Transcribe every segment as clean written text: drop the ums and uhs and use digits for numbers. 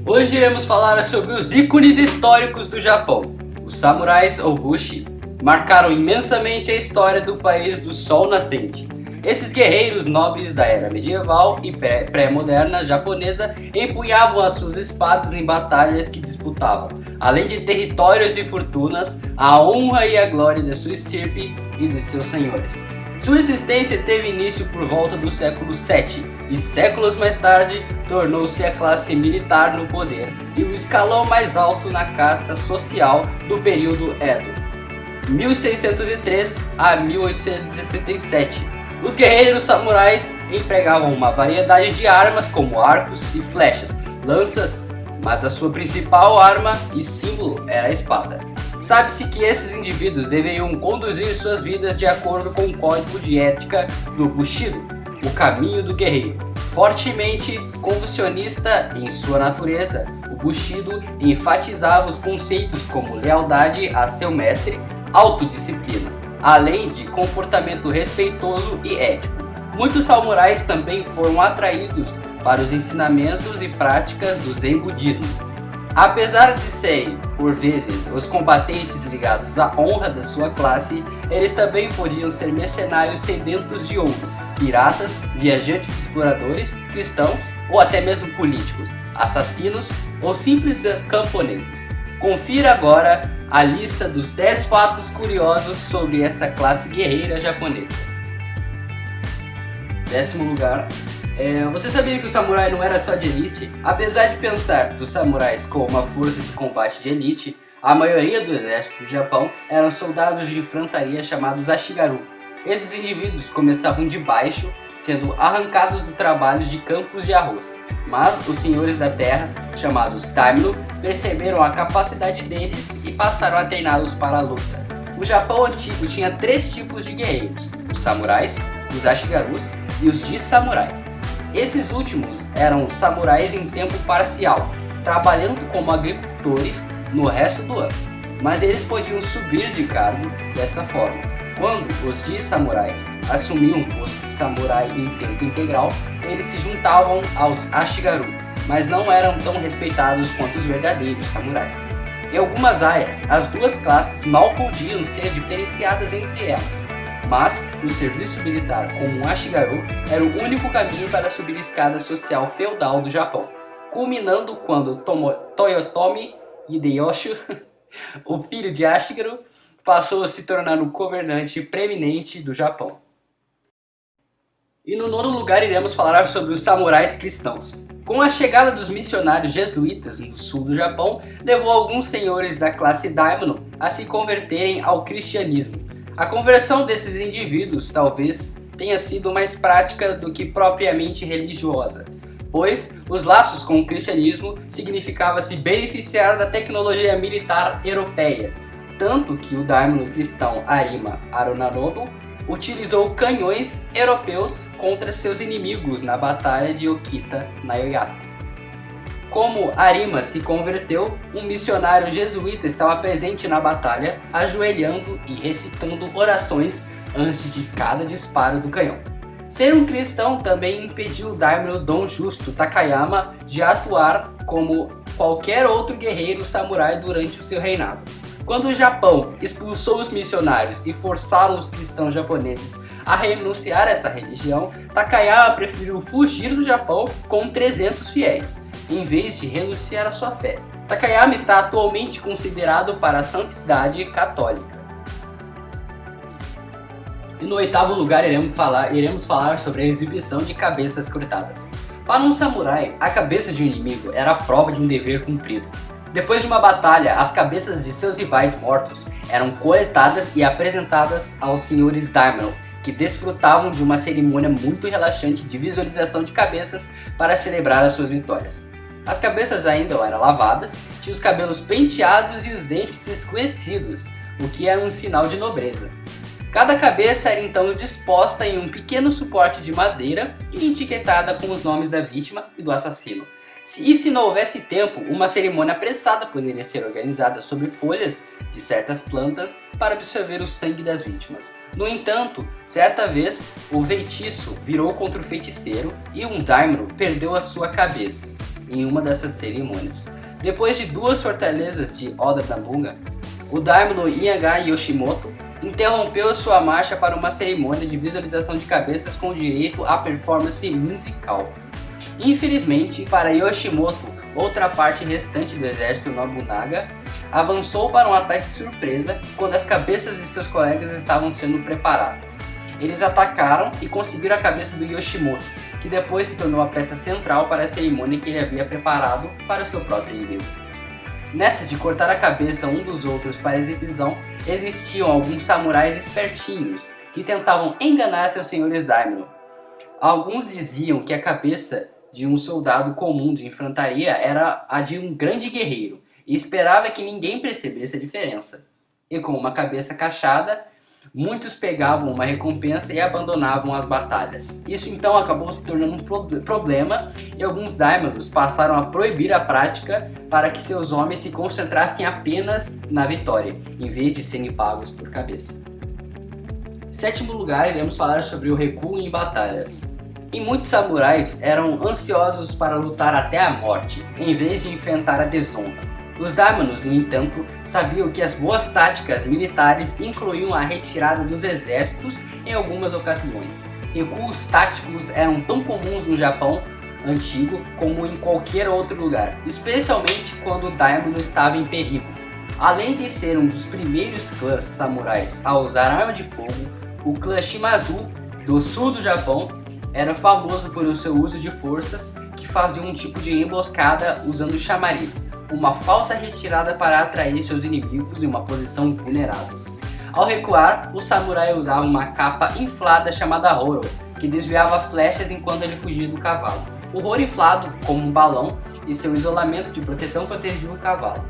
Hoje iremos falar sobre os ícones históricos do Japão. Os samurais ou Bushi marcaram imensamente a história do país do Sol Nascente. Esses guerreiros nobres da era medieval e pré-moderna japonesa empunhavam as suas espadas em batalhas que disputavam, além de territórios e fortunas, a honra e a glória de sua estirpe e de seus senhores. Sua existência teve início por volta do século VII e séculos mais tarde tornou-se a classe militar no poder e o escalão mais alto na casta social do período Edo, 1603 a 1867. Os guerreiros samurais empregavam uma variedade de armas como arcos e flechas, lanças, mas a sua principal arma e símbolo era a espada. Sabe-se que esses indivíduos deveriam conduzir suas vidas de acordo com o código de ética do Bushido, o caminho do guerreiro. Fortemente confucionista em sua natureza, o Bushido enfatizava os conceitos como lealdade a seu mestre, autodisciplina, além de comportamento respeitoso e ético. Muitos samurais também foram atraídos para os ensinamentos e práticas do Zen budismo. Apesar de serem, por vezes, os combatentes ligados à honra da sua classe, eles também podiam ser mercenários sedentos de ouro, piratas, viajantes exploradores, cristãos ou até mesmo políticos, assassinos ou simples camponeses. Confira agora a lista dos 10 fatos curiosos sobre essa classe guerreira japonesa. 10º lugar. Você sabia que o samurai não era só de elite? Apesar de pensar dos samurais como uma força de combate de elite, a maioria do exército do Japão eram soldados de infantaria chamados ashigaru. Esses indivíduos começavam de baixo, sendo arrancados do trabalho de campos de arroz. Mas os senhores da terra, chamados daimyo, perceberam a capacidade deles e passaram a treiná-los para a luta. O Japão antigo tinha 3 tipos de guerreiros: os samurais, os ashigarus e os ji-samurai. Esses últimos eram samurais em tempo parcial, trabalhando como agricultores no resto do ano, mas eles podiam subir de cargo desta forma. Quando os ji-samurais assumiam o posto de samurai em tempo integral, eles se juntavam aos ashigaru, mas não eram tão respeitados quanto os verdadeiros samurais. Em algumas áreas, as duas classes mal podiam ser diferenciadas entre elas, mas o serviço militar como um ashigaru era o único caminho para subir a escada social feudal do Japão, culminando quando Toyotomi Hideyoshi, o filho de Ashigaru, passou a se tornar o governante preeminente do Japão. E no 9º lugar iremos falar sobre os samurais cristãos. Com a chegada dos missionários jesuítas no sul do Japão, levou alguns senhores da classe daimyo a se converterem ao cristianismo. A conversão desses indivíduos talvez tenha sido mais prática do que propriamente religiosa, pois os laços com o cristianismo significava se beneficiar da tecnologia militar europeia, tanto que o daimyo cristão Arima Arunarodo utilizou canhões europeus contra seus inimigos na Batalha de Okita Naoyata. Como Arima se converteu, um missionário jesuíta estava presente na batalha, ajoelhando e recitando orações antes de cada disparo do canhão. Ser um cristão também impediu o daimyo Dom Justo Takayama de atuar como qualquer outro guerreiro samurai durante o seu reinado. Quando o Japão expulsou os missionários e forçaram os cristãos japoneses a renunciar a essa religião, Takayama preferiu fugir do Japão com 300 fiéis, em vez de renunciar à sua fé. Takayama está atualmente considerado para a santidade católica. E no 8º lugar iremos falar sobre a exibição de cabeças cortadas. Para um samurai, a cabeça de um inimigo era a prova de um dever cumprido. Depois de uma batalha, as cabeças de seus rivais mortos eram coletadas e apresentadas aos senhores daimyo, que desfrutavam de uma cerimônia muito relaxante de visualização de cabeças para celebrar as suas vitórias. As cabeças ainda eram lavadas, tinham os cabelos penteados e os dentes escurecidos, o que era um sinal de nobreza. Cada cabeça era então disposta em um pequeno suporte de madeira e etiquetada com os nomes da vítima e do assassino. E se não houvesse tempo, uma cerimônia apressada poderia ser organizada sobre folhas de certas plantas para absorver o sangue das vítimas. No entanto, certa vez, o feitiço virou contra o feiticeiro e um daimyo perdeu a sua cabeça. em uma dessas cerimônias. Depois de 2 fortalezas de Oda Nobunaga, o daimyo Inaga Yoshimoto interrompeu sua marcha para uma cerimônia de visualização de cabeças com direito à performance musical. Infelizmente para Yoshimoto, outra parte restante do exército Nobunaga avançou para um ataque surpresa quando as cabeças de seus colegas estavam sendo preparadas. Eles atacaram e conseguiram a cabeça do Yoshimoto, que depois se tornou a peça central para a cerimônia que ele havia preparado para seu próprio inimigo. Nessa de cortar a cabeça um dos outros para exibição, existiam alguns samurais espertinhos que tentavam enganar seus senhores daimyo. Alguns diziam que a cabeça de um soldado comum de infantaria era a de um grande guerreiro e esperava que ninguém percebesse a diferença. E com uma cabeça cachada, muitos pegavam uma recompensa e abandonavam as batalhas. Isso então acabou se tornando um problema e alguns daimyos passaram a proibir a prática para que seus homens se concentrassem apenas na vitória, em vez de serem pagos por cabeça. Em 7º lugar, iremos falar sobre o recuo em batalhas. E muitos samurais eram ansiosos para lutar até a morte, em vez de enfrentar a desonra. Os daimyos, no entanto, sabiam que as boas táticas militares incluíam a retirada dos exércitos em algumas ocasiões. Recuos táticos eram tão comuns no Japão antigo como em qualquer outro lugar, especialmente quando o daimyo estava em perigo. Além de ser um dos primeiros clãs samurais a usar arma de fogo, o clã Shimazu, do sul do Japão, era famoso por seu uso de forças que faziam um tipo de emboscada usando chamariz, uma falsa retirada para atrair seus inimigos em uma posição vulnerável. Ao recuar, o samurai usava uma capa inflada chamada horo, que desviava flechas enquanto ele fugia do cavalo. O horo inflado, como um balão, e seu isolamento de proteção protegiam o cavalo.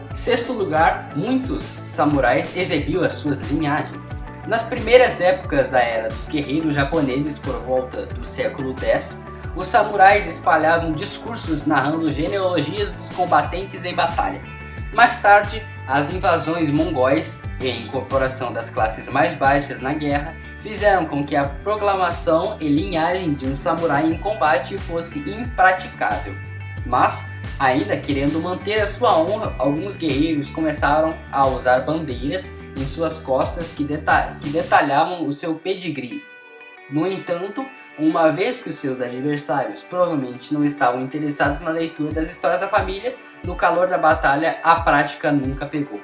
Em 6º lugar, muitos samurais exibiam as suas linhagens. Nas primeiras épocas da era dos guerreiros japoneses por volta do século X, os samurais espalhavam discursos narrando genealogias dos combatentes em batalha. Mais tarde, as invasões mongóis e a incorporação das classes mais baixas na guerra fizeram com que a proclamação e linhagem de um samurai em combate fosse impraticável. Mas, ainda querendo manter a sua honra, alguns guerreiros começaram a usar bandeiras em suas costas que detalhavam o seu pedigree. No entanto, uma vez que os seus adversários provavelmente não estavam interessados na leitura das histórias da família, no calor da batalha a prática nunca pegou.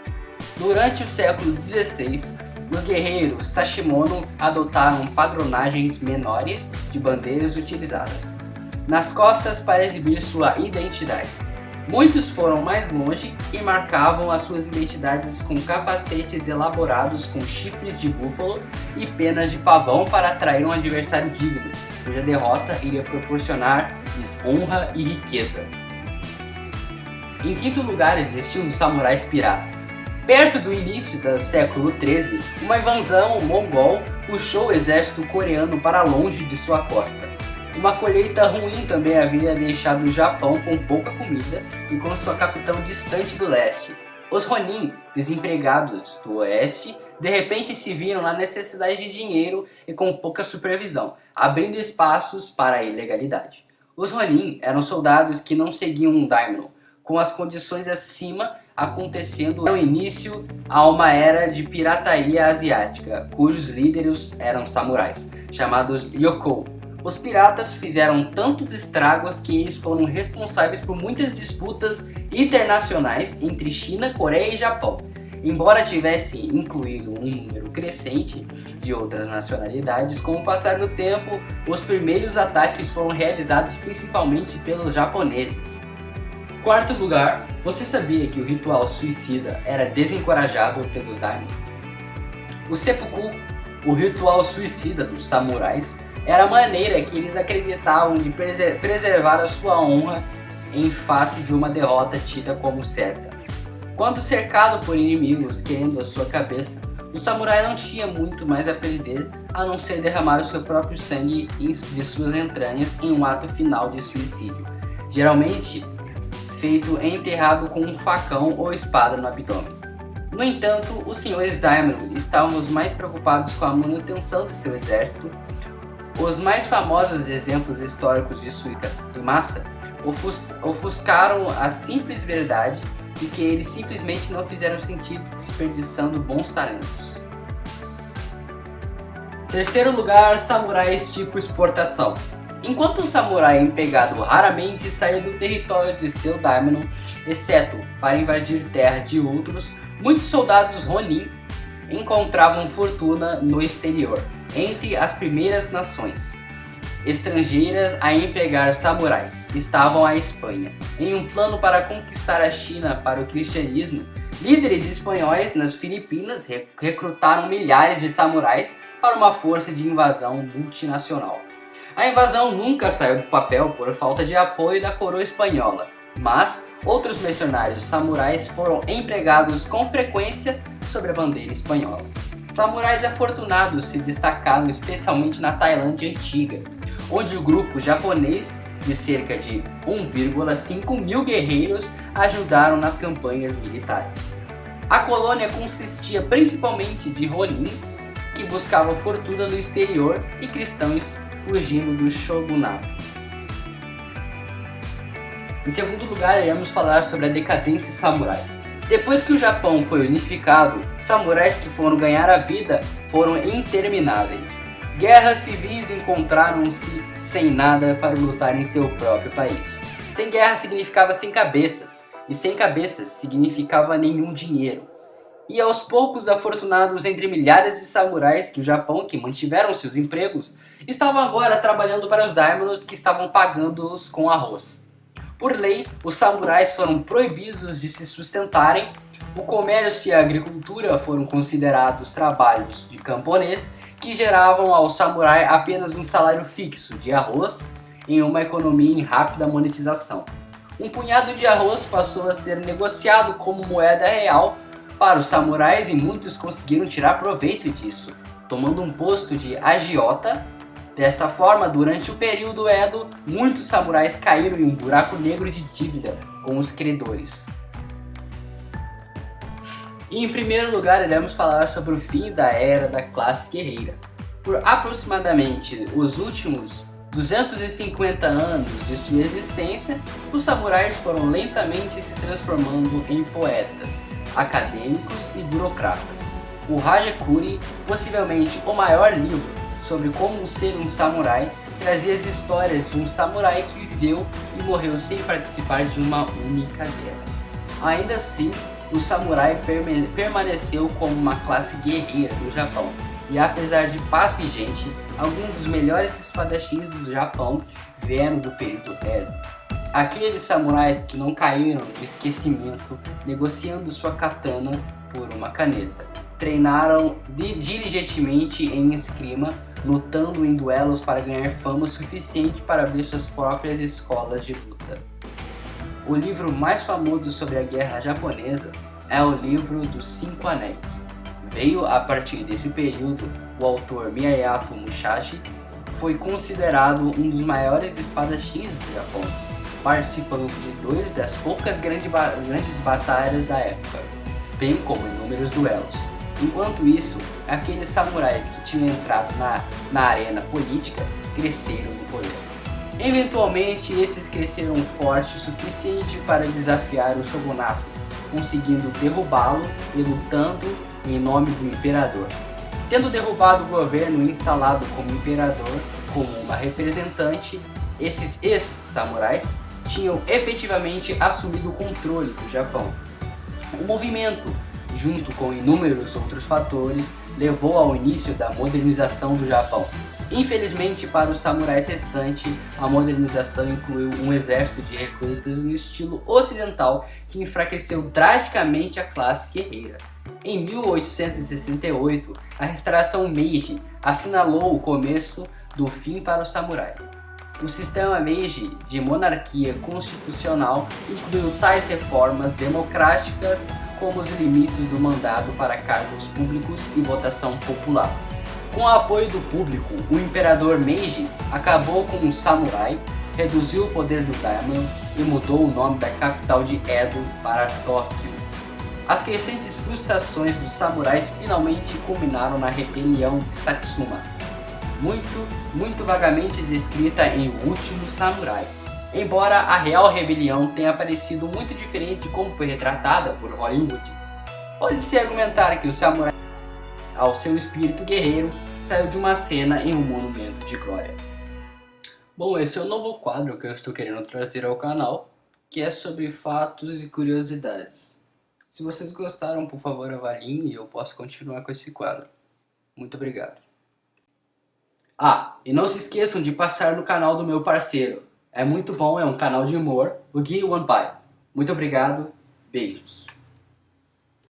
Durante o século XVI, os guerreiros Sashimono adotaram padronagens menores de bandeiras utilizadas nas costas para exibir sua identidade. Muitos foram mais longe e marcavam as suas identidades com capacetes elaborados com chifres de búfalo e penas de pavão para atrair um adversário digno, cuja derrota iria proporcionar-lhes honra e riqueza. Em 5º lugar, existiam os samurais piratas. Perto do início do século XIII, uma invasão mongol puxou o exército coreano para longe de sua costa. Uma colheita ruim também havia deixado o Japão com pouca comida e com sua capital distante do leste. Os Ronin, desempregados do oeste, de repente se viram na necessidade de dinheiro e com pouca supervisão, abrindo espaços para a ilegalidade. Os Ronin eram soldados que não seguiam um daimyo, com as condições acima acontecendo no início a uma era de pirataria asiática, cujos líderes eram samurais, chamados Yoko. Os piratas fizeram tantos estragos que eles foram responsáveis por muitas disputas internacionais entre China, Coreia e Japão. Embora tivesse incluído um número crescente de outras nacionalidades, com o passar do tempo, os primeiros ataques foram realizados principalmente pelos japoneses. Em 4º lugar, você sabia que o ritual suicida era desencorajado pelos daimyo? O seppuku, o ritual suicida dos samurais, era a maneira que eles acreditavam de preservar a sua honra em face de uma derrota tida como certa. Quando cercado por inimigos querendo a sua cabeça, o samurai não tinha muito mais a perder a não ser derramar o seu próprio sangue de suas entranhas em um ato final de suicídio, geralmente feito enterrado com um facão ou espada no abdômen. No entanto, os senhores daimyo estavam os mais preocupados com a manutenção de seu exército, Os mais famosos exemplos históricos de suicídio em massa ofuscaram a simples verdade de que eles simplesmente não fizeram sentido desperdiçando bons talentos. Terceiro lugar, samurais tipo exportação. Enquanto um samurai empregado raramente saía do território de seu daimyo, exceto para invadir terra de outros, muitos soldados Ronin encontravam fortuna no exterior, entre as primeiras nações estrangeiras a empregar samurais estavam a Espanha. Em um plano para conquistar a China para o cristianismo, líderes espanhóis nas Filipinas recrutaram milhares de samurais para uma força de invasão multinacional. A invasão nunca saiu do papel por falta de apoio da coroa espanhola, mas outros mercenários samurais foram empregados com frequência sob a bandeira espanhola. Samurais afortunados se destacaram especialmente na Tailândia antiga, onde o grupo japonês de cerca de 1,5 mil guerreiros ajudaram nas campanhas militares. A colônia consistia principalmente de Ronin, que buscavam fortuna no exterior, e cristãos fugindo do shogunato. Em segundo lugar, iremos falar sobre a decadência samurai. Depois que o Japão foi unificado, samurais que foram ganhar a vida foram intermináveis. Guerras civis encontraram-se sem nada para lutar em seu próprio país. Sem guerra significava sem cabeças, e sem cabeças significava nenhum dinheiro. E aos poucos, afortunados entre milhares de samurais do Japão que mantiveram seus empregos, estavam agora trabalhando para os daimyos que estavam pagando-os com arroz. Por lei, os samurais foram proibidos de se sustentarem, o comércio e a agricultura foram considerados trabalhos de camponês que geravam ao samurai apenas um salário fixo de arroz em uma economia em rápida monetização. Um punhado de arroz passou a ser negociado como moeda real para os samurais e muitos conseguiram tirar proveito disso, tomando um posto de agiota. Desta forma, durante o período Edo, muitos samurais caíram em um buraco negro de dívida com os credores. E em primeiro lugar, iremos falar sobre o fim da era da classe guerreira. Por aproximadamente os últimos 250 anos de sua existência, os samurais foram lentamente se transformando em poetas, acadêmicos e burocratas. O Hagakure, possivelmente o maior livro sobre como ser um samurai, trazia as histórias de um samurai que viveu e morreu sem participar de uma única guerra. Ainda assim, o samurai permaneceu como uma classe guerreira no Japão, e apesar de paz vigente, alguns dos melhores espadachins do Japão vieram do período Edo. Aqueles samurais que não caíram no esquecimento negociando sua katana por uma caneta. Treinaram diligentemente em esgrima, lutando em duelos para ganhar fama suficiente para abrir suas próprias escolas de luta. O livro mais famoso sobre a guerra japonesa é o livro dos Cinco Anéis. Veio a partir desse período, o autor Miyamoto Musashi foi considerado um dos maiores espadachins do Japão, participando de duas das poucas grandes batalhas da época, bem como inúmeros duelos. Enquanto isso, aqueles samurais que tinham entrado na arena política cresceram no poder. Eventualmente, esses cresceram forte o suficiente para desafiar o shogunato, conseguindo derrubá-lo e lutando em nome do imperador. Tendo derrubado o governo e instalado como imperador, como uma representante, esses ex-samurais tinham efetivamente assumido o controle do Japão. O movimento, junto com inúmeros outros fatores, levou ao início da modernização do Japão. Infelizmente para os samurais restantes, a modernização incluiu um exército de recrutas no estilo ocidental que enfraqueceu drasticamente a classe guerreira. Em 1868, a restauração Meiji assinalou o começo do fim para o samurai. O sistema Meiji de monarquia constitucional incluiu tais reformas democráticas como os limites do mandato para cargos públicos e votação popular. Com o apoio do público, o imperador Meiji acabou com o samurai, reduziu o poder do daimyo e mudou o nome da capital de Edo para Tóquio. As crescentes frustrações dos samurais finalmente culminaram na rebelião de Satsuma. muito vagamente descrita em O Último Samurai. Embora a real rebelião tenha parecido muito diferente de como foi retratada por Hollywood, pode-se argumentar que o samurai, ao seu espírito guerreiro, saiu de uma cena em um monumento de glória. Bom, esse é o novo quadro que eu estou querendo trazer ao canal, que é sobre fatos e curiosidades. Se vocês gostaram, por favor avaliem e eu posso continuar com esse quadro. Muito obrigado. Ah, e não se esqueçam de passar no canal do meu parceiro. É muito bom, é um canal de humor, o Gui One Pie. Muito obrigado, beijos.